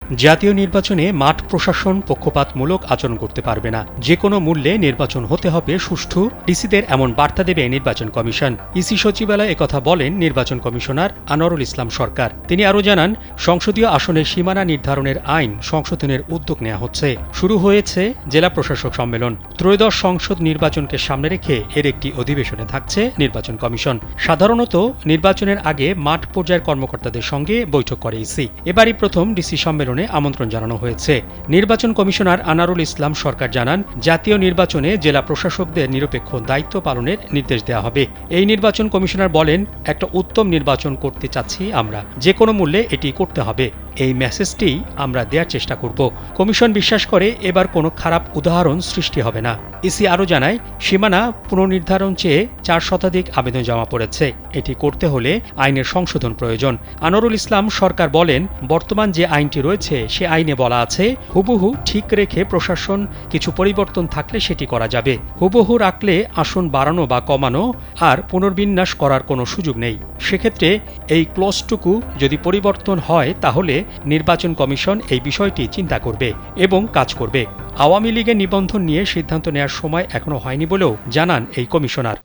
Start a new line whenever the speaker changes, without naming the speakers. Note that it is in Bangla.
জাতীয় নির্বাচনে মাঠ প্রশাসন পক্ষপাতমূলক আচরণ করতে পারবে না। যে কোনো মূল্যে নির্বাচন হতে হবে সুষ্ঠু, ডিসিদের এমন বার্তা দেবে নির্বাচন কমিশন। ইসি সচিবালয়ে একথা বলেন নির্বাচন কমিশনার আনোয়ারুল ইসলাম সরকার। তিনি আরও জানান, সংসদীয় আসনের সীমানা নির্ধারণের আইন সংশোধনের উদ্যোগ নেওয়া হচ্ছে। শুরু হয়েছে জেলা প্রশাসক সম্মেলন। ত্রয়োদশ সংসদ নির্বাচনকে সামনে রেখে এর একটি অধিবেশনে থাকছে নির্বাচন কমিশন। সাধারণত নির্বাচনের আগে মাঠ পর্যায়ের কর্মকর্তাদের সঙ্গে বৈঠক করে ইসি। এবারই প্রথম ডিসি সম্মেলনে আমন্ত্রণ জানানো হয়েছে। নির্বাচন কমিশনার আনোয়ারুল ইসলাম সরকার জানান, জাতীয় নির্বাচনে জেলা প্রশাসকদের নিরপেক্ষ দায়িত্ব পালনের নির্দেশ দেওয়া হবে। এই নির্বাচন কমিশনার বলেন, একটা উত্তম নির্বাচন করতে চাচ্ছি আমরা, যে কোনো মূল্যে এটি করতে হবে। এই মেসেজটি আমরা দেওয়ার চেষ্টা করব। কমিশন বিশ্বাস করে এবার কোনো খারাপ উদাহরণ সৃষ্টি হবে না। ইসি আরও জানায়, সীমানা পুনর্নির্ধারণ চেয়ে 4 শতাধিক আবেদন জমা পড়েছে। এটি করতে হলে আইনের সংশোধন প্রয়োজন। আনোয়ারুল ইসলাম সরকার বলেন, বর্তমান যে আইনটি রয়েছে সে আইনে বলা আছে, হুবহু ঠিক রেখে প্রশাসন কিছু পরিবর্তন থাকলে সেটি করা যাবে। হুবহু রাখলে আসন বাড়ানো বা কমানো আর পুনর্বিন্যাস করার কোনো সুযোগ নেই। সেক্ষেত্রে এই ক্লজটুকু যদি পরিবর্তন হয় তাহলে নির্বাচন কমিশন এই বিষয়টি চিন্তা করবে এবং কাজ করবে। আওয়ামী লীগের নিবন্ধন নিয়ে সিদ্ধান্ত নেওয়ার সময় এখনো হয়নি বলেও জানান এই কমিশনার।